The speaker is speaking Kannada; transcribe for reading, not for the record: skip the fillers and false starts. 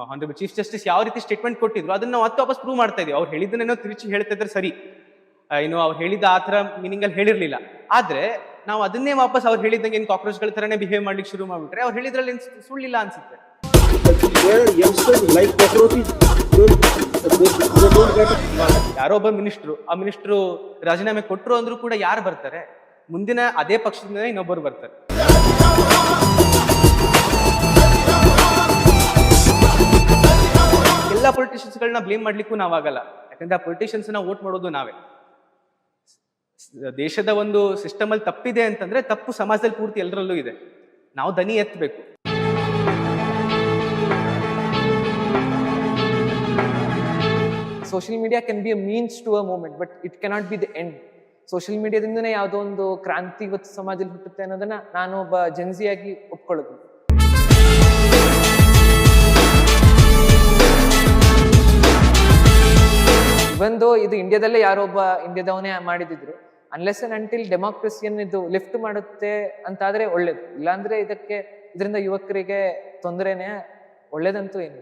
ಹಾನರಬಲ್ ಚೀಫ್ ಜಸ್ಟಿಸ್ ಯಾವ ರೀತಿ ಸ್ಟೇಟ್ಮೆಂಟ್ ಕೊಟ್ಟಿದ್ರು ಅದನ್ನ ನಾವು ಮತ್ತೆ ವಾಪಸ್ ಪ್ರೂವ್ ಮಾಡ್ತಾ ಇದೀವಿ. ಅವ್ರು ಹೇಳಿದ್ದನ್ನೇನೋ ತಿರುಚಿ ಹೇಳ್ತಾ ಇದ್ರೆ ಸರಿ, ಅವ್ರು ಹೇಳಿದ ಆ ಥರ ಮೀನಿಂಗ್ ಅಲ್ಲಿ ಹೇಳಿರ್ಲಿಲ್ಲ. ಆದ್ರೆ ನಾವು ಅದನ್ನೇ ವಾಪಸ್ ಅವ್ರು ಹೇಳಿದಂಗೆ ಏನು ಕಾಕ್ರೋಚ್ಗಳ ತರನೇ ಬಿಹೇವ್ ಮಾಡ್ಲಿಕ್ಕೆ ಶುರು ಮಾಡ್ಬಿಟ್ರೆ ಅವ್ರು ಹೇಳಿದ್ರಲ್ಲಿ ಏನು ಸುಳ್ಳಿಲ್ಲ ಅನ್ಸುತ್ತೆ. ಯಾರೋ ಒಬ್ಬ ಆ ಮಿನಿಸ್ಟ್ರು ರಾಜೀನಾಮೆ ಕೊಟ್ಟರು ಅಂದ್ರೂ ಕೂಡ ಯಾರು ಬರ್ತಾರೆ? ಮುಂದಿನ ಅದೇ ಪಕ್ಷದಿಂದ ಇನ್ನೊಬ್ಬರು ಬರ್ತಾರೆ. ಎಲ್ಲ ಪೊಲಿಟಿಷಿಯನ್ಸ್ಗಳನ್ನ ಬ್ಲೇಮ್ ಮಾಡ್ಲಿಕ್ಕೂ ನಾವಾಗಲ್ಲ, ಯಾಕಂದ್ರೆ ಆ ಪೊಲಿಟಿಷಿಯನ್ಸ್ ನ ವೋಟ್ ಮಾಡೋದು ನಾವೇ. ದೇಶದ ಒಂದು ಸಿಸ್ಟಮ್ ಅಲ್ಲಿ ತಪ್ಪಿದೆ ಅಂತಂದ್ರೆ ತಪ್ಪು ಸಮಾಜದಲ್ಲಿ ಪೂರ್ತಿ ಎಲ್ಲರಲ್ಲೂ ಇದೆ. ನಾವು ದನಿ ಎತ್ತಬೇಕು. Social media can be a means to a movement, but it cannot be the end. Social ಮೀಡಿಯಾದಿಂದನೇ ಯಾವುದೋ ಒಂದು ಕ್ರಾಂತಿ ಇವತ್ತು ಸಮಾಜದಲ್ಲಿ ಹುಟ್ಟುತ್ತೆ ಅನ್ನೋದನ್ನ ನಾನು ಒಬ್ಬ ಜನ್ಸಿಯಾಗಿ ಒಪ್ಕೊಳ್ಳೋದು. ಬಂದು ಇದು ಇಂಡಿಯಾದಲ್ಲೇ ಯಾರೊಬ್ಬ ಇಂಡಿಯಾದವನೇ ಮಾಡಿದ್ರು, ಅನ್ಲೆಸ್ ಅಂಡ್ ಅಂಟಿಲ್ ಡೆಮಾಕ್ರಸಿಯನ್ನು ಇದು ಲಿಫ್ಟ್ ಮಾಡುತ್ತೆ ಅಂತಾದ್ರೆ ಒಳ್ಳೇದು. ಇಲ್ಲಾಂದ್ರೆ ಇದರಿಂದ ಯುವಕರಿಗೆ ತೊಂದರೆನೇ, ಒಳ್ಳೇದಂತೂ ಏನು.